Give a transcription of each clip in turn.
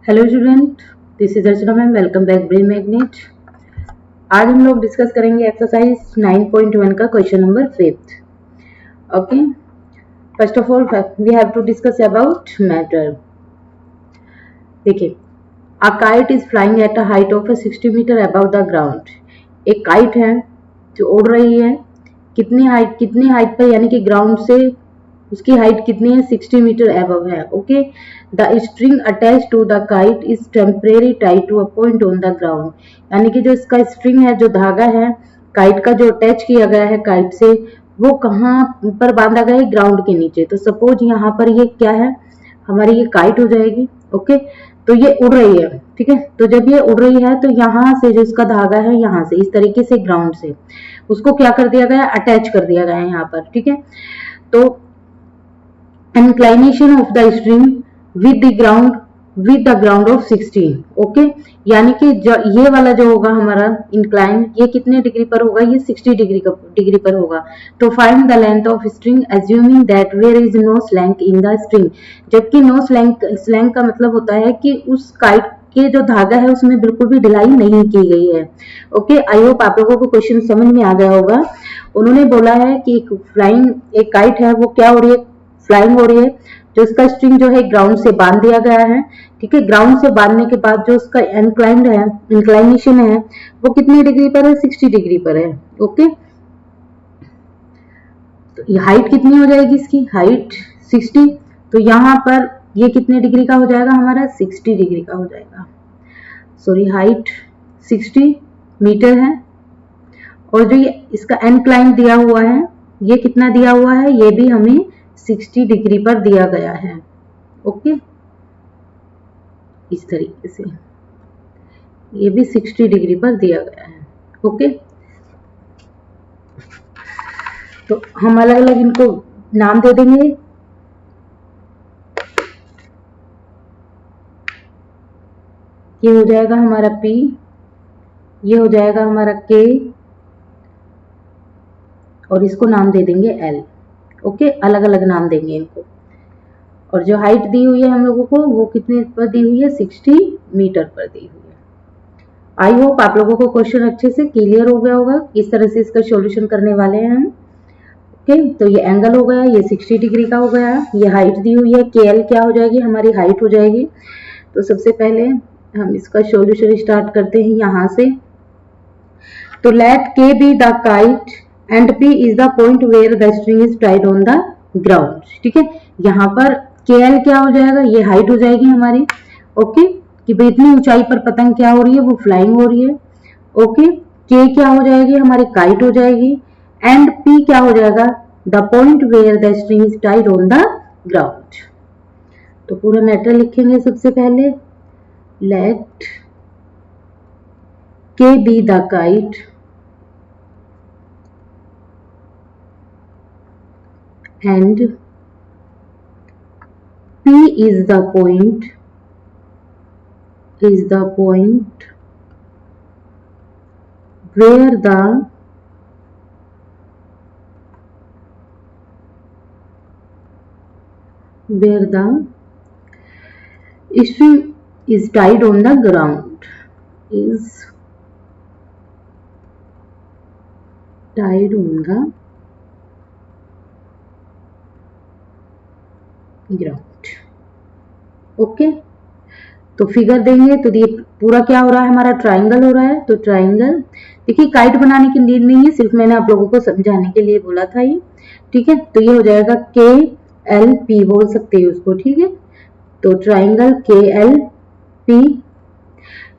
Hello student, this is Archana ma'am. Welcome back brain magnet. आज हम लोग डिस्कस करेंगे एक्सरसाइज 9.1 का question number 5। Okay, first of all we have to discuss about matter. देखिए, a kite is flying at a height of 60 metre above the ground. एक kite है जो उड़ रही है कितनी हाइट पर, यानी कि ग्राउंड से उसकी हाइट कितनी है, 60 मीटर अबव है। Okay, the string attach to the kite is temporary tied to a point on the ground. यानी कि जो इसका स्ट्रिंग है, जो धागा है काइट का जो अटैच किया गया है काइट से, वो कहाँ पर बांधा गया है, ग्राउंड के नीचे। तो सपोज यहाँ पर ये क्या है, हमारी ये काइट हो जाएगी। ओके, तो ये उड़ रही है, ठीक है। तो जब ये उड़ रही है तो यहाँ से जो इसका धागा है, यहाँ से इस तरीके से ग्राउंड से उसको क्या कर दिया गया है, अटैच कर दिया गया है यहाँ पर, ठीक है। तो inclination of the string with the ground of 60। Okay, यानी कि ये वाला जो होगा हमारा इंक्लाइन, ये कितने डिग्री पर होगा, ये 60 डिग्री पर होगा। तो find the length of string assuming that where is no slack in the string. जबकि नो स्लैंक का मतलब होता है कि उस काइट के जो धागा है उसमें बिल्कुल भी ढिलाई नहीं की गई है। ओके, आई होप आप लोगों को क्वेश्चन समझ में आ गया होगा। उन्होंने बोला है कि एक काइट है, वो क्या हो रही है, फ्लाइंग हो रही है। जो इसका स्ट्रिंग जो है ग्राउंड से बांध दिया गया है, ठीक है। ग्राउंड से बांधने के बाद जो उसका इंक्लाइनेशन है वो कितनी डिग्री पर है, 60 डिग्री पर है। ओके, तो ये हाइट कितनी हो जाएगी, इसकी हाइट 60। तो यहाँ पर ये कितने डिग्री का हो जाएगा, हमारा 60 डिग्री का हो जाएगा। सॉरी, हाइट 60 मीटर है। और जो ये इसका इंक्लाइन दिया हुआ है, ये कितना दिया हुआ है, ये भी हमें 60 डिग्री पर दिया गया है। ओके, इस तरीके से ये भी 60 डिग्री पर दिया गया है। ओके, तो हम अलग अलग इनको नाम दे देंगे। ये हो जाएगा हमारा P, ये हो जाएगा हमारा K, और इसको नाम दे देंगे L। ओके, अलग अलग नाम देंगे इनको। और जो हाइट दी हुई है हम लोगों को, वो कितने पर दी हुई है, 60 मीटर पर दी हुई है। आई होप आप लोगों को क्वेश्चन अच्छे से क्लियर हो गया होगा, किस तरह से इसका सॉल्यूशन करने वाले हैं हम। ओके, तो ये एंगल हो गया, ये 60 डिग्री का हो गया, ये हाइट दी हुई है, KL क्या हो जाएगी, हमारी हाइट हो जाएगी। तो सबसे पहले हम इसका सॉल्यूशन स्टार्ट करते हैं यहाँ से। तो let K be the kite and P is the point where the string is tied on the ground. ठीक है, यहाँ पर KL क्या हो जाएगा, ये हाइट हो जाएगी हमारी। ओके, कि भाई इतनी ऊंचाई पर पतंग क्या हो रही है, वो फ्लाइंग हो रही है। ओके, K क्या हो जाएगी, हमारी काइट हो जाएगी। एंड P क्या हो जाएगा, the point where the string is tied on the ground. तो पूरा मैटर लिखेंगे सबसे पहले। Let K be the kite and P is the point where the string is tied on the ground, is tied on the ground. Okay, तो figure देंगे तो ये पूरा क्या हो रहा है, हमारा ट्राइंगल हो रहा है। तो ट्राइंगल, देखिए काइट बनाने की नीड नहीं है, सिर्फ मैंने आप लोगों को समझाने के लिए बोला था ये। ठीक है, तो ये हो जाएगा KLP बोल सकते हैं उसको। ठीक है, तो ट्राइंगल KLP।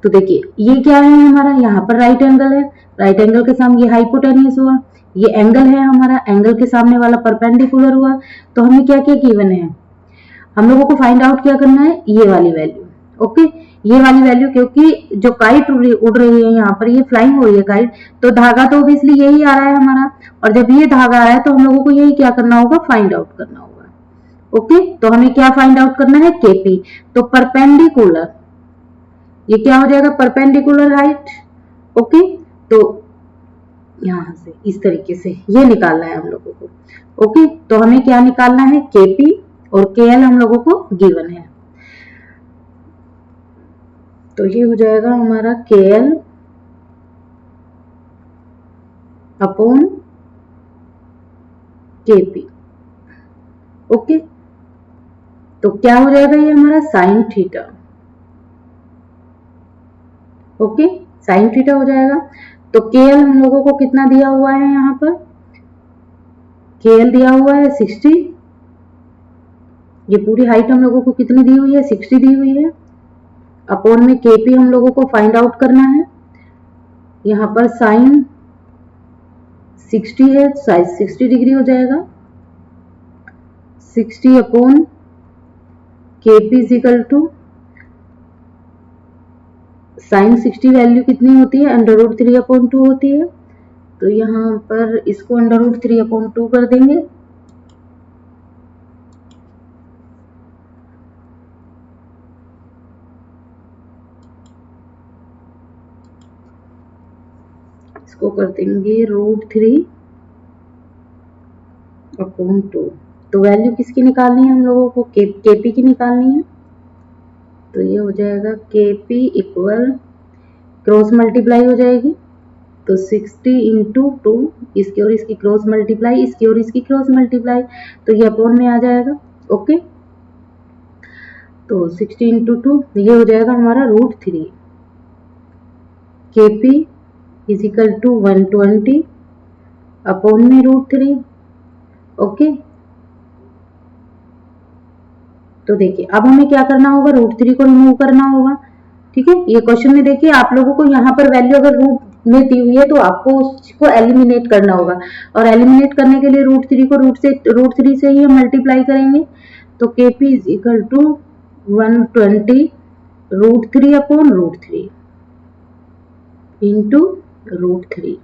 तो देखिए ये क्या है हमारा, यहाँ पर राइट एंगल है, राइट एंगल के सामने ये हाइपोटेन्यूस हुआ, ये एंगल है हमारा, एंगल के सामने वाला परपेंडिकुलर हुआ। तो हमें क्या क्या गिवन है, हम लोगों को फाइंड आउट क्या करना है, ये वाली वैल्यू। ओके, ये वाली वैल्यू, क्योंकि जो काइट उड़ रही है यहाँ पर, ये फ्लाइंग हो रही है काइट, तो धागा तो ऑब्वियसली यही आ रहा है हमारा। और जब ये धागा आ रहा है तो हम लोगों को यही क्या करना होगा, फाइंड आउट करना होगा। ओके, तो हमें क्या फाइंड आउट करना है, KP। तो परपेंडिकुलर, ये क्या हो जाएगा, परपेंडिकुलर हाइट। ओके, तो यहां से इस तरीके से ये निकालना है हम लोगों को। ओके, तो हमें क्या निकालना है, KP और KL हम लोगों को गिवन है। तो ये हो जाएगा हमारा KL अपॉन KP। ओके, तो क्या हो जाएगा ये हमारा sine theta. Okay, sine theta हो जाएगा। तो KL हम लोगों को कितना दिया हुआ है, यहाँ पर KL दिया हुआ है 60। ये पूरी हाइट हम लोगों को कितनी दी हुई है, 60 दी हुई है। अपॉन में KP हम लोगों को फाइंड आउट करना है। यहाँ पर साइन 60 है, साइज 60 डिग्री हो जाएगा। 60 upon KP is equal to sine 60 value कितनी होती है, √3/2 होती है। तो यहाँ पर इसको √3/2 कर देंगे। इसको कर देंगे √3/2। तो वैल्यू किसकी निकालनी है हम लोगों को, KP की निकालनी है। तो ये हो जाएगा KP इक्वल क्रॉस मल्टीप्लाई हो जाएगी। तो 60 इंटू 2, इसकी और इसकी क्रॉस मल्टीप्लाई, इसकी और इसकी क्रॉस मल्टीप्लाई, तो ये अपॉन में आ जाएगा। ओके, तो 60 इंटू 2 ये हो जाएगा हमारा √3। KP is equal to 120 upon में √3। ओके, तो देखिए अब हमें क्या करना होगा, √3 को रिमूव करना होगा। ठीक है, ये क्वेश्चन में देखिए आप लोगों को यहाँ पर वैल्यू अगर रूट में दी हुई है तो आपको उसको एलिमिनेट करना होगा, और एलिमिनेट करने के लिए √3 को √3 से ही मल्टीप्लाई करेंगे। तो KP is equal to 120 √3/√3 into √3।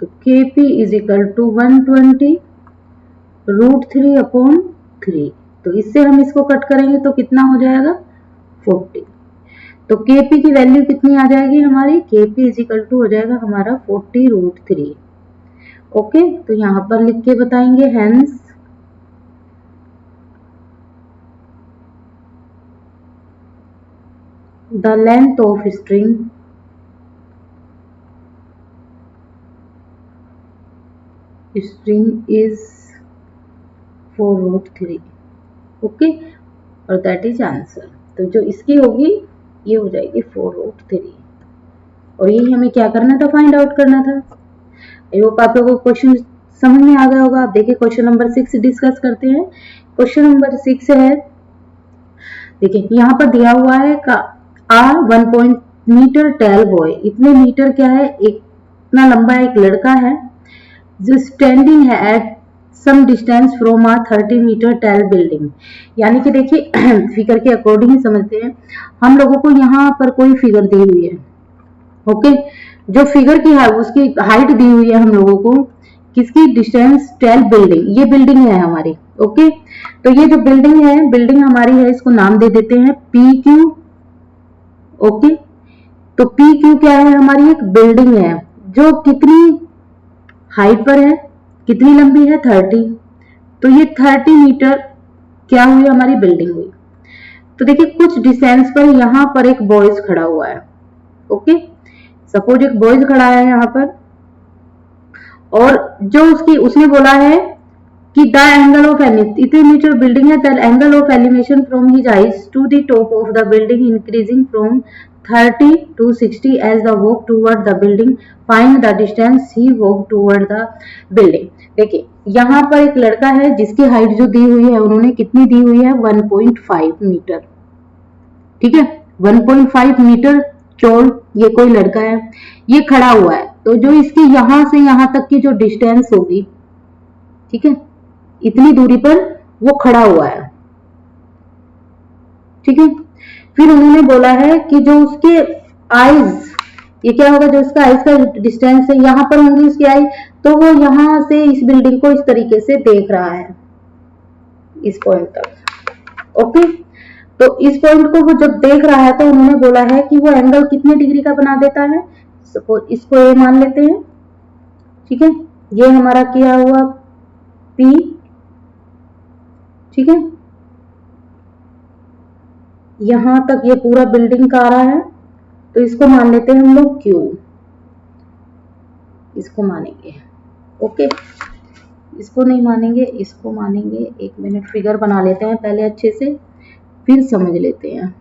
तो KP इज इक्वल टू 120 √3/3। तो इससे हम इसको कट करेंगे तो कितना हो जाएगा, 40। तो KP की वैल्यू कितनी आ जाएगी हमारी, KP इज इक्वल टू हो जाएगा हमारा 40√3। ओके, तो यहां पर लिख के बताएंगे, hence the length of string is 4√3। Okay, और दैट इज आंसर। तो जो इसकी होगी ये हो जाएगी 4√3, और यही हमें क्या करना था, फाइंड आउट करना था। आई होप आप लोगों को क्वेश्चन समझ में आ गया होगा। आप देखिए क्वेश्चन नंबर 6 डिस्कस करते हैं। क्वेश्चन नंबर 6 है, देखिए यहाँ पर दिया हुआ है आ 1 मीटर टेल बॉय। इतने मीटर क्या है, इतना लंबा एक लड़का है जो स्टैंडिंग है at some distance from a 30 meter tall building. यानी कि देखिए फिगर के अकॉर्डिंग ही समझते हैं। हम लोगों को यहाँ पर कोई फिगर दी हुई है। ओके, जो फिगर की है उसकी हाइट दी हुई है हम लोगों को, किसकी, डिस्टेंस टेल बिल्डिंग। ये बिल्डिंग है हमारी। ओके, तो ये जो बिल्डिंग है, बिल्डिंग हमारी है, इसको नाम दे देते हैं PQ। ओके, तो PQ क्या है, हमारी एक बिल्डिंग है जो कितनी हाइट पर है, कितनी लंबी है, 30। तो ये 30 मीटर क्या हुई, हमारी बिल्डिंग हुई। तो देखिए कुछ डिस्टेंस पर यहाँ पर एक बॉयज खड़ा हुआ है। ओके, सपोज एक बॉयज खड़ा है यहाँ पर, और जो उसने बोला है कि द एंगल ऑफ इतने मीटर बिल्डिंग है, the angle of elevation from his eyes to the top of the building increasing from 30 to 60 as the walk toward the building, find the distance he walked toward the building। देखिए यहाँ पर एक लड़का है जिसकी height जो दी हुई है, उन्होंने कितनी दी हुई है, 1.5 मीटर। ठीक है, 1.5 मीटर चौड़ ये कोई लड़का है, ये खड़ा हुआ है। तो जो इसकी यहां से यहां तक की जो डिस्टेंस होगी, ठीक है, इतनी दूरी पर वो खड़ा हुआ है। ठीक है, फिर उन्होंने बोला है कि जो उसके आईज, ये क्या होगा, जो उसका आईज का डिस्टेंस है, यहां पर होंगी उसकी आई, तो वो यहां से इस बिल्डिंग को इस तरीके से देख रहा है, इस पॉइंट तक। ओके, तो इस पॉइंट को वो जब देख रहा है तो उन्होंने बोला है कि वो एंगल कितने डिग्री का बना देता है। सपोज इसको ए मान लेते हैं। ठीक है, ये हमारा किया हुआ P। ठीक है, यहां तक ये पूरा बिल्डिंग का आ रहा है, तो इसको मान लेते हैं हम लोग क्यू, इसको मानेंगे। ओके, इसको नहीं मानेंगे, इसको मानेंगे। 1 मिनट, फिगर बना लेते हैं पहले अच्छे से, फिर समझ लेते हैं।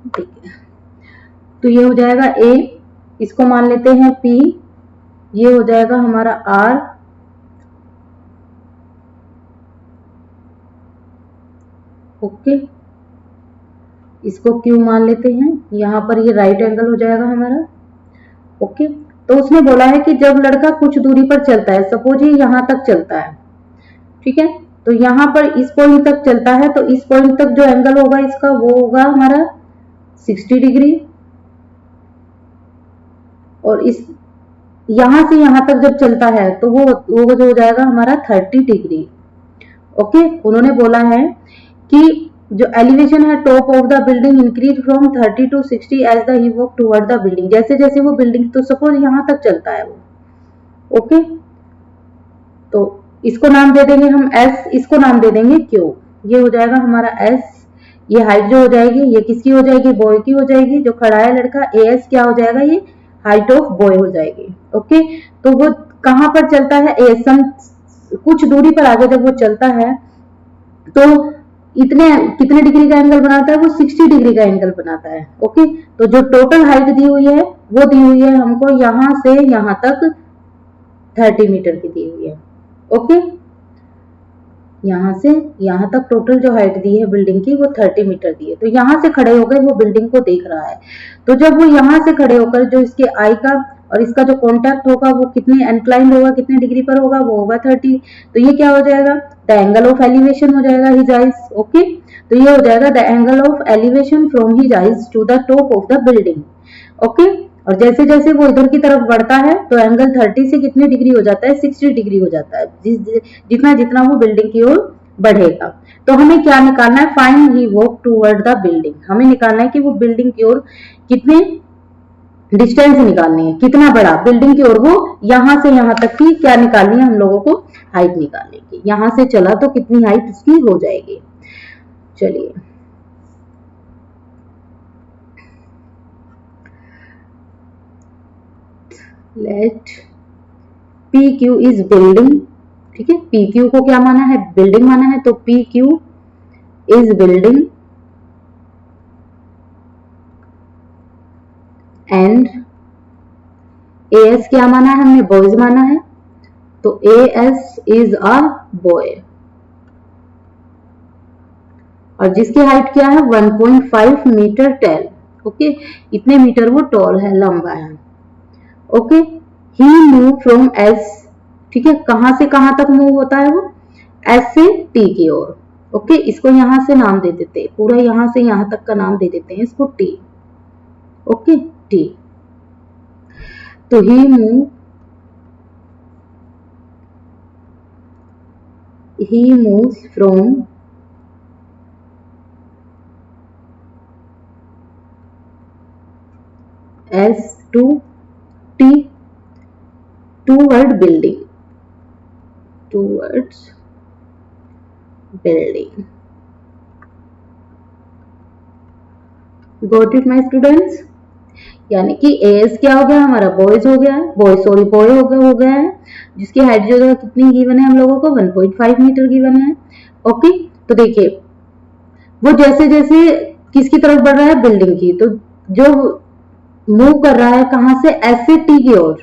ठीक है, तो ये हो जाएगा ए, इसको मान लेते हैं पी, ये हो जाएगा हमारा आर, ओके, इसको क्यू मान लेते हैं। यहां पर ये राइट एंगल हो जाएगा हमारा। ओके, तो उसने बोला है कि जब लड़का कुछ दूरी पर चलता है, सपोज ये यहां तक चलता है, ठीक है, तो यहां पर इस पॉइंट तक चलता है, तो इस पॉइंट तक जो एंगल होगा इसका वो होगा हमारा 60 डिग्री, और इस यहां से यहां तक जब चलता है तो वो जो हो जाएगा हमारा 30 डिग्री। ओके, उन्होंने बोला है कि जो एलिवेशन है top of the building increase from 30 to 60 as the he walk toward the building. जैसे जैसे वो बिल्डिंग, तो सपोज यहां तक चलता है वो, ओके, तो इसको नाम दे देंगे हम एस, इसको नाम दे देंगे क्यू, ये हो जाएगा हमारा एस। ये हाइट जो हो जाएगी ये किसकी हो जाएगी, बॉय की हो जाएगी, जो खड़ा है लड़का, एस क्या हो जाएगा, ये हाइट ऑफ बॉय हो जाएगी। ओके, तो वो कहां पर चलता है, एसम कुछ दूरी पर आगे जब वो चलता है तो इतने कितने डिग्री का एंगल बनाता है, वो 60 डिग्री का एंगल बनाता है। ओके, तो जो टोटल हाइट दी हुई है वो दी हुई है हमको यहां से यहां तक 30 मीटर की दी हुई है। ओके, यहां से यहां तक टोटल जो हाइट दी है बिल्डिंग की वो 30 मीटर दी है। तो यहां से खड़े होकर वो बिल्डिंग को देख रहा है, तो जब वो यहां से खड़े होकर जो इसके आई का और इसका जो कांटेक्ट होगा वो कितने इंक्लाइंड होगा, कितने डिग्री पर होगा, वो होगा 30। तो ये क्या हो जाएगा, द एंगल ऑफ एलिवेशन हो जाएगा हिज आइज। ओके, तो ये हो जाएगा the angle of elevation from his eyes to the top of the building. Okay, और जैसे जैसे वो इधर की तरफ बढ़ता है तो एंगल 30 से कितनी डिग्री हो जाता है, 60 डिग्री हो जाता है, जितना जितना वो बिल्डिंग की ओर बढ़ेगा। तो हमें क्या निकालना है, find he walk toward the building. हमें निकालना है कि वो बिल्डिंग की ओर कितने डिस्टेंस निकालनी है, कितना बड़ा बिल्डिंग की ओर वो यहां से यहां तक की क्या निकालनी है हम लोगों को, हाइट निकालने की। यहां से चला तो कितनी हाइट उसकी हो जाएगी। चलिए, let P Q is building, ठीक है, पी क्यू को क्या माना है, बिल्डिंग माना है, तो P Q is building and A S क्या माना है हमने, बॉयज माना है, तो A S is a boy, और जिसकी हाइट क्या है 1.5 मीटर टेल। ओके, इतने मीटर वो टॉल है, लंबा है। Okay, he move from S, ठीक है, कहां से कहां तक मूव होता है वो, एस से टी की ओर। ओके, इसको यहां से नाम दे देते हैं, पूरा यहां से यहां तक का नाम दे देते हैं इसको टी। ओके, टी, तो he moves from S to T towards building. Got it, my students? यानी कि एस क्या हो गया हमारा, बॉयज हो गया है, बॉय हो गया है, जिसकी हाइट जो है कितनी गिवन है हम लोगों को, 1.5 मीटर गिवन है। ओके, तो देखिए वो जैसे जैसे किसकी तरफ बढ़ रहा है, बिल्डिंग की, तो जो मूव कर रहा है कहां से, एस से टी की ओर,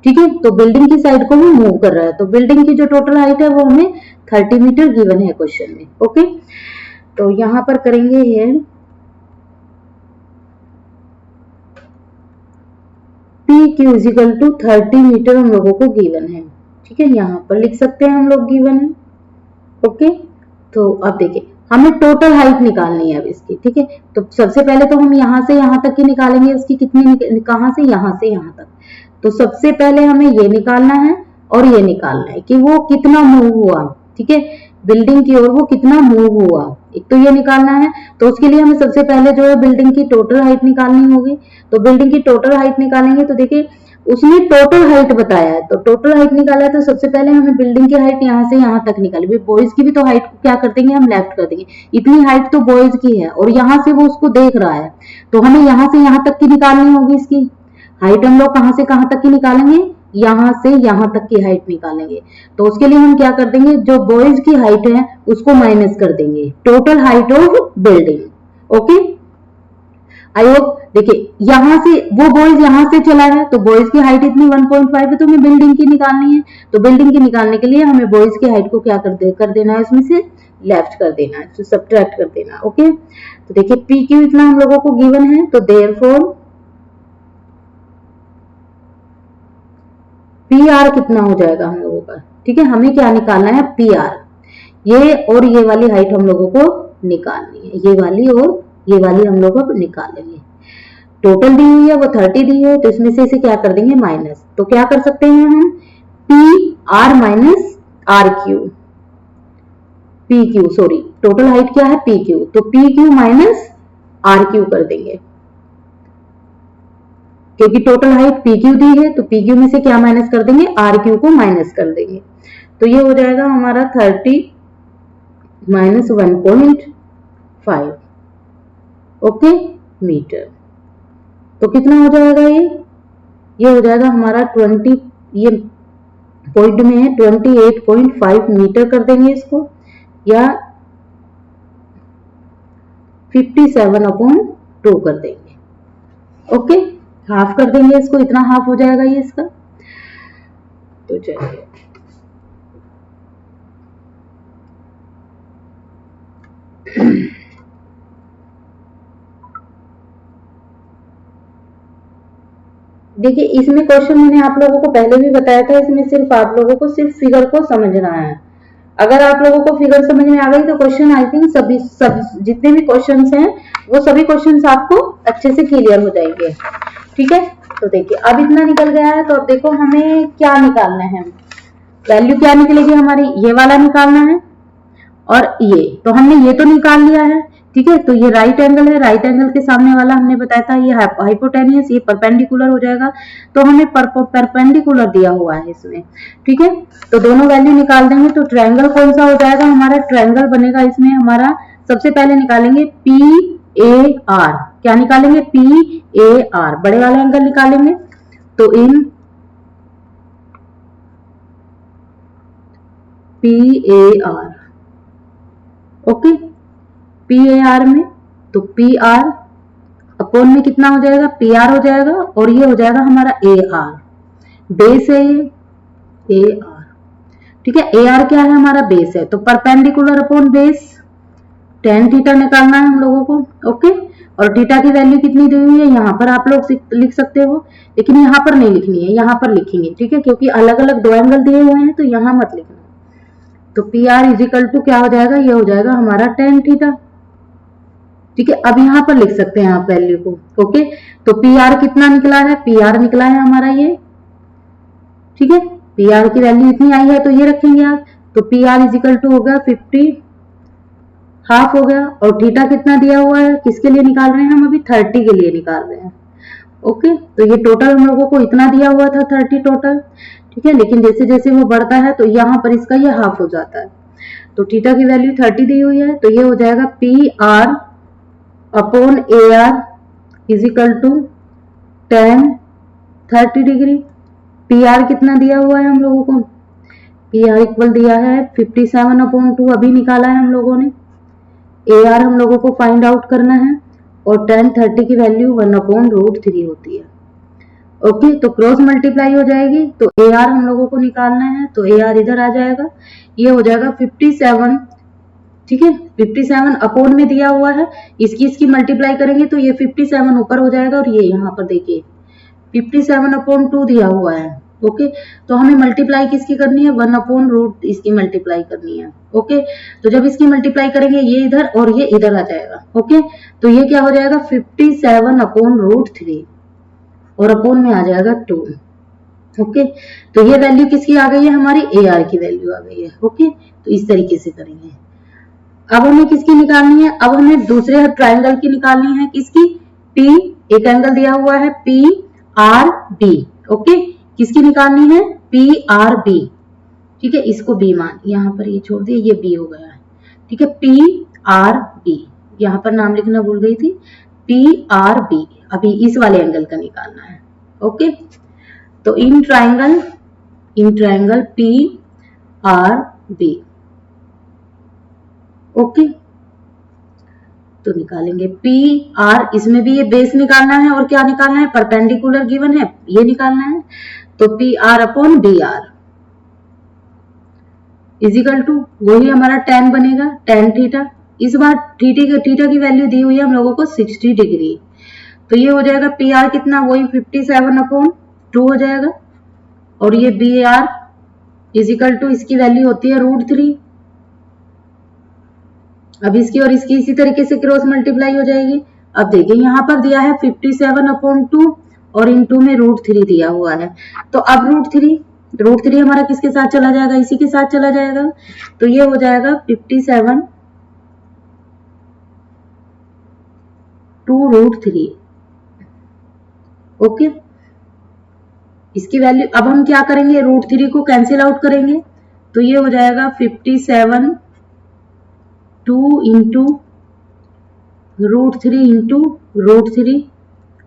ठीक है, तो बिल्डिंग की साइड को भी मूव कर रहा है, तो बिल्डिंग की जो टोटल हाइट है वो हमें 30 मीटर गिवन है क्वेश्चन में। ओके, तो यहां पर करेंगे ये Q is equal to 30 meter हम लोगों को गिवन है। ठीक है, यहाँ पर लिख सकते हैं हम लोग गिवन है। ओके, तो अब देखिए हमें टोटल हाइट निकालनी है अब इसकी। ठीक है, तो सबसे पहले तो हम यहाँ से यहाँ तक की निकालेंगे, उसकी कितनी, कहाँ से, यहाँ से यहाँ तक। तो सबसे पहले हमें ये निकालना है और ये निकालना है कि वो कितना मूव हुआ। ठीक है, बिल्डिंग की ओर वो कितना मूव हुआ, एक तो ये निकालना है। तो उसके लिए हमें सबसे पहले जो है बिल्डिंग की टोटल हाइट निकालनी होगी। तो बिल्डिंग की टोटल हाइट निकालेंगे तो देखिए उसने टोटल हाइट बताया है, तो टोटल हाइट निकाला है तो सबसे पहले हमें बिल्डिंग की हाइट यहाँ से यहाँ तक निकाली। भाई बॉयज की भी तो हाइट क्या कर देंगे हम, लेफ्ट कर देंगे। इतनी हाइट तो बॉयज की है और यहाँ से वो उसको देख रहा है, तो हमें यहाँ से यहाँ तक की निकालनी होगी। इसकी हाइट हम लोग कहाँ से कहाँ तक की निकालेंगे, यहाँ से यहाँ तक की हाइट निकालेंगे। तो उसके लिए हम क्या कर देंगे, जो बॉयज की हाइट है उसको माइनस कर देंगे, total height of building. Okay, I hope. देखिए यहाँ से वो बॉयज यहाँ से चला है, तो बॉयज की हाइट इतनी 1.5 है, तो हमें बिल्डिंग की निकालनी है। तो बिल्डिंग की निकालने के लिए हमें बॉयज की हाइट को क्या कर देना है, उसमें से लेफ्ट कर देना है, सब्ट्रैक्ट कर देना। ओके, तो देखिए पी क्यू इतना हम लोगों को गिवन है, तो देयरफॉर पी आर कितना हो जाएगा हम लोगों का। ठीक है, हमें क्या निकालना है, पी आर। ये और ये वाली हाइट हम लोगों को निकालनी है, ये वाली और ये वाली हम लोग अब निकालेंगे। टोटल दी हुई है वो 30 दी है, तो इसमें से इसे क्या कर देंगे, माइनस। तो क्या कर सकते हैं हम, P R minus R Q, P Q sorry total height क्या है, पी क्यू, तो P Q minus R Q कर देंगे, क्योंकि टोटल हाइट पी क्यू दी है, तो पी क्यू में से क्या माइनस कर देंगे, आर क्यू को माइनस कर देंगे। तो ये हो जाएगा हमारा 30 माइनस 1.5 ओके मीटर। तो कितना हो जाएगा ये हो जाएगा हमारा 20, ये पॉइंट में है 28.5 मीटर कर देंगे इसको, या 57/2 कर देंगे। ओके, हाफ कर देंगे इसको, इतना हाफ हो जाएगा ये इसका। तो चलिए देखिए इसमें क्वेश्चन मैंने आप लोगों को पहले भी बताया था, इसमें सिर्फ आप लोगों को सिर्फ फिगर को समझना है। अगर आप लोगों को फिगर समझ में आ गई तो क्वेश्चन आई थिंक सभी जितने भी क्वेश्चंस हैं वो सभी क्वेश्चंस आपको अच्छे से क्लियर हो जाएंगे। ठीक है, तो देखिए अब इतना निकल गया है, तो अब देखो हमें क्या निकालना है, वैल्यू क्या निकलेगी हमारी, ये वाला निकालना है और ये, तो हमने ये तो निकाल लिया है। ठीक है, तो ये राइट एंगल है, राइट एंगल के सामने वाला हमने बताया था ये हाइपोटेनियस, ये परपेंडिकुलर हो जाएगा, तो हमें परपेंडिकुलर दिया हुआ है इसमें। ठीक है, तो दोनों वैल्यू निकाल देंगे, तो ट्रायंगल कौन सा हो जाएगा हमारा, ट्रायंगल बनेगा इसमें हमारा, सबसे पहले निकालेंगे पी ए आर, क्या निकालेंगे, पी ए आर, बड़े वाला एंगल निकालेंगे। तो in P A R, okay, P A R में, तो पी आर अपॉन में कितना हो जाएगा, पी आर हो जाएगा, और ये हो जाएगा हमारा ए आर, बेस है ये ए आर। ठीक है, ए आर क्या है हमारा, बेस है, तो perpendicular upon base tan theta निकालना है हम लोगों को। ओके, और थीटा की वैल्यू कितनी दी हुई है, यहाँ पर आप लोग लिख सकते हो, लेकिन यहाँ पर नहीं लिखनी है, यहाँ पर लिखेंगे। ठीक है, क्योंकि अलग अलग दो एंगल दिए हुए हैं, तो यहाँ मत लिखना। तो P R is equal to क्या हो जाएगा, ये हो जाएगा हमारा tan थीटा। ठीक है, अब यहाँ पर लिख सकते हैं आप वैल्यू को। ओके, तो पी आर कितना निकला है, पी आर निकला है हमारा ये। ठीक है, पी आर की वैल्यू इतनी आई है, तो ये रखेंगे आप, तो P R is equal to हो गया 50 हाफ हो गया, और थीटा कितना दिया हुआ है, किसके लिए निकाल रहे हैं हम अभी, 30 के लिए निकाल रहे हैं। ओके, तो ये टोटल हम लोगों को इतना दिया हुआ था 30 टोटल। ठीक है, लेकिन जैसे जैसे वो बढ़ता है तो यहाँ पर इसका ये हाफ हो जाता है, तो थीटा की वैल्यू 30 दी हुई है, तो ये हो जाएगा P R upon A R is equal to tan 30 degree. P R कितना दिया हुआ है हम लोगों को, पी आर इक्वल दिया है 57/2, अभी निकाला है हम लोगों ने। ए आर हम लोगों को फाइंड आउट करना है, और tan 30 की वैल्यू 1/√3 होती है। ओके, तो क्रॉस मल्टीप्लाई हो जाएगी, तो ए आर हम लोगों को निकालना है, तो ए आर इधर आ जाएगा, ये हो जाएगा 57। ठीक है, 57 अपॉन में दिया हुआ है, इसकी मल्टीप्लाई करेंगे तो ये 57 ऊपर हो जाएगा, और ये यहाँ पर देखिए 57/2 दिया हुआ है। ओके, तो हमें मल्टीप्लाई किसकी करनी है, 1/रूट इसकी मल्टीप्लाई करनी है। ओके, तो जब इसकी मल्टीप्लाई करेंगे ये इधर और ये इधर आ जाएगा। ओके, तो ये क्या हो जाएगा 57/√3 और अपॉन में आ जाएगा 2। ओके, तो ये वैल्यू किसकी आ गई है, हमारी AR की वैल्यू आ गई है। ओके, तो इस तरीके से करेंगे। अब हमें किसकी निकालनी है, अब हमें दूसरे ट्राइंगल की निकालनी है। किसकी, P, एक एंगल दिया हुआ है PRB। ओके, किसकी निकालनी है, PRB। ठीक है, इसको B मान, यहाँ पर ये छोड़ दिया, ये B हो गया है। ठीक है, PRB, यहाँ पर नाम लिखना भूल गई थी, PRB। अभी इस वाले एंगल का निकालना है। ओके, तो इन ट्राइंगल PRB। ओके, तो निकालेंगे PR, इसमें भी ये बेस निकालना है और क्या निकालना है, परपेंडिकुलर गिवन है, ये निकालना है। तो PR/BR इजिकल टू वही हमारा tan बनेगा, tan थीटा। इस बार थीटा की वैल्यू दी हुई है हम लोगों को 60 डिग्री। तो ये हो जाएगा PR कितना, वही 57/2 हो जाएगा। और ये BR इजिकल टू इसकी वैल्यू होती है √3। अब इसकी और इसकी इसी तरीके से क्रॉस मल्टीप्लाई हो जाएगी। अब देखिए यहाँ पर दिया है 57/2 और इन 2 में √3 दिया हुआ है। तो अब √3 हमारा किसके साथ चला जाएगा, इसी के साथ चला जाएगा। तो ये हो जाएगा 57/2√3। ओके, इसकी वैल्यू अब हम क्या करेंगे, √3 को कैंसिल आउट करेंगे। तो ये हो जाएगा 57/2 इंटू √3 इंटू √3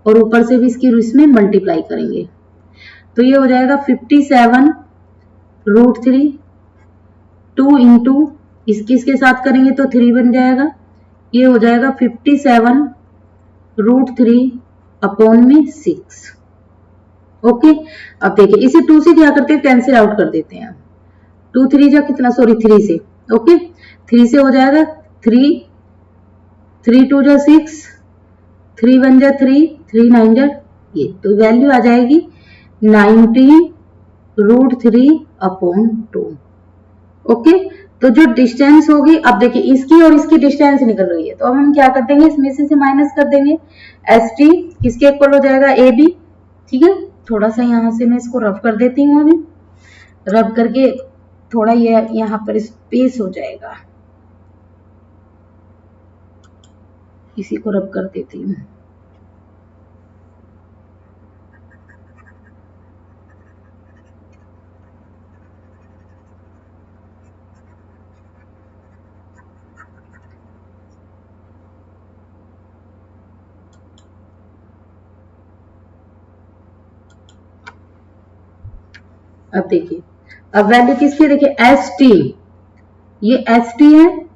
और ऊपर से भी इसकी इसमें मल्टीप्लाई करेंगे। तो ये हो जाएगा 57/√3 2 इंटू इसके साथ करेंगे तो 3 बन जाएगा। ये हो जाएगा 57/√3 अपॉन में 6। ओके, अब देखिए इसे 2 से क्या करते हैं, कैंसिल आउट कर देते हैं। 2 3 जा कितना, सॉरी 3 से। ओके, 3 से हो जाएगा 3 2 जा 6, 3 1 जा 3, 3 9 जा ये। तो वैल्यू आ जाएगी 90√3 अपॉन 2। ओके, तो जो डिस्टेंस होगी, अब देखिए इसकी और इसकी डिस्टेंस निकल रही है। तो अब हम क्या कर देंगे, इसमें से माइनस कर देंगे। ST किसके इक्वल हो जाएगा, AB। ठीक है, थोड़ा सा यहाँ से मैं इसको रफ कर देती हूँ। अभी रब करके थोड़ा ये यहाँ पर स्पेस हो जाएगा, इसी को रब कर देती हूँ। अब देखिए, अब वैल्यू किसकी, देखिए ST, ये ST है,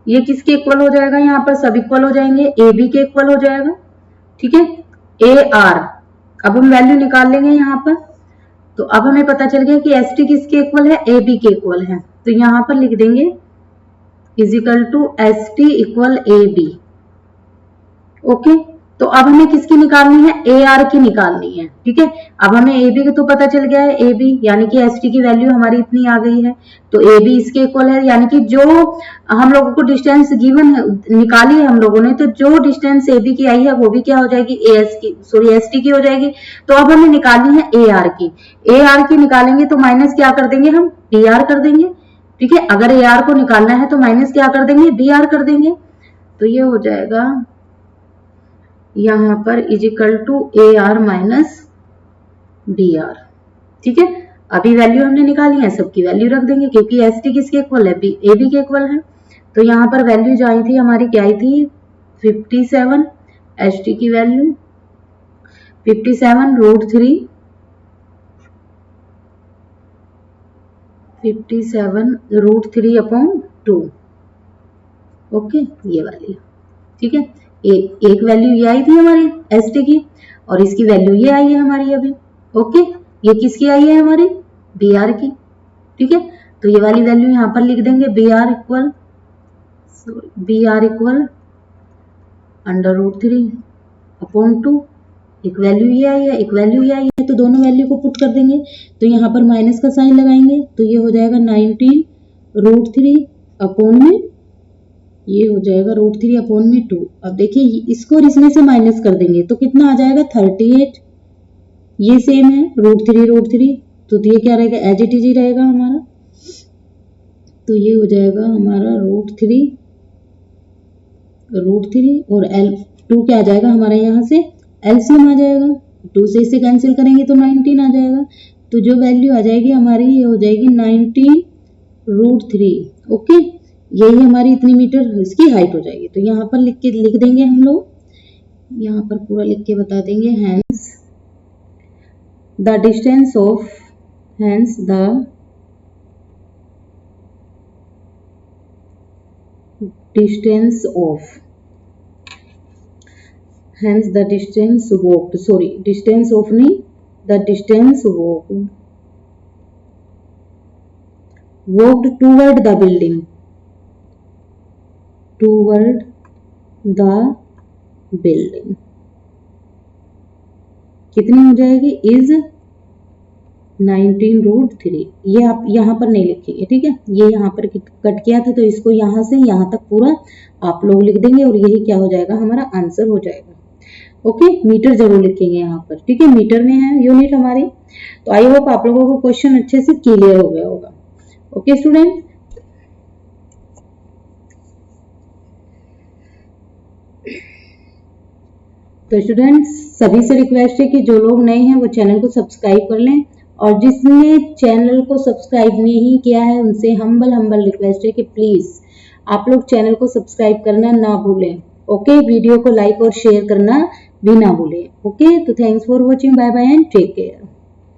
ये किसके इक्वल हो जाएगा, यहाँ पर सब इक्वल हो जाएंगे, AB के इक्वल हो जाएगा। ठीक है, AR, अब हम वैल्यू निकाल लेंगे यहाँ पर। तो अब हमें पता चल गया कि ST किसके इक्वल है, AB के इक्वल है। तो यहाँ पर लिख देंगे is equal to ST equal AB। Okay, तो अब हमें किसकी निकालनी है, AR की निकालनी है। ठीक है, अब हमें AB का तो पता चल गया है, AB यानी कि ST की वैल्यू हमारी इतनी आ गई है। तो AB इसके इक्वल है, यानी कि जो हम लोगों को डिस्टेंस गिवन है, निकाली है हम लोगों ने, तो जो डिस्टेंस AB की आई है वो भी क्या हो जाएगी, ST की हो जाएगी। तो अब हमें निकालनी है AR की। AR की निकालेंगे तो माइनस क्या कर देंगे, हम BR कर देंगे। ठीक है, अगर AR को निकालना है तो माइनस क्या कर देंगे, BR कर देंगे। तो ये हो जाएगा यहाँ पर is equal to AR minus BR। ठीक है, अभी वैल्यू हमने निकाली है, सबकी वैल्यू रख देंगे क्योंकि ST किसके इक्वल है, AB के इक्वल है। तो यहाँ पर वैल्यू जो आई थी हमारी क्या आई थी, 57, ST की वैल्यू 57/√3 57/√3 अपॉन 2। ओके, ये वाली। ठीक है, एक वैल्यू ये आई थी हमारी ST की और इसकी वैल्यू ये आई है हमारी अभी। ओके, ये किसकी आई है हमारी, BR की। ठीक है, तो ये वाली वैल्यू यहाँ पर लिख देंगे, BR इक्वल √3 अपॉन 2। एक वैल्यू ये आई है, एक वैल्यू ये आई है, तो दोनों वैल्यू को पुट कर देंगे। तो यहाँ पर माइनस का साइन लगाएंगे तो ये हो जाएगा 19√3 अपॉन में, ये हो जाएगा √3 अपॉन में 2। अब देखिए इसको और इसमें से माइनस कर देंगे तो कितना आ जाएगा 38। ये सेम है √3 तो ये क्या रहेगा, एज इट इज ही रहेगा हमारा। तो ये हो जाएगा हमारा √3 और L2 क्या आ जाएगा हमारा, यहाँ से एलसीएम आ जाएगा, 2 से इसे कैंसिल करेंगे तो 19 आ जाएगा। तो जो वैल्यू आ जाएगी हमारी ये हो जाएगी 19√3। ओके, यही हमारी इतनी मीटर इसकी हाइट हो जाएगी। तो यहाँ पर लिख देंगे हम लोग, यहाँ पर पूरा लिख के बता देंगे। Hence the distance of distance walked toward the building कितनी हो जाएगी, इज 19√3। ये आप यहाँ पर नहीं लिखेंगे, ठीक है, ये यहाँ पर कट किया था तो इसको यहाँ से यहाँ तक पूरा आप लोग लिख देंगे और यही क्या हो जाएगा, हमारा आंसर हो जाएगा। ओके, मीटर जरूर लिखेंगे यहाँ पर, ठीक है, मीटर में है यूनिट हमारी। तो आई होप आप लोगों को क्वेश्चन अच्छे से क्लियर हो गया होगा। ओके स्टूडेंट, तो स्टूडेंट्स सभी से रिक्वेस्ट है कि जो लोग नए हैं वो चैनल को सब्सक्राइब कर लें, और जिसने चैनल को सब्सक्राइब नहीं किया है उनसे हम्बल रिक्वेस्ट है कि प्लीज आप लोग चैनल को सब्सक्राइब करना ना भूलें। ओके, वीडियो को लाइक और शेयर करना भी ना भूलें। ओके, तो thanks for watching, bye bye and take care.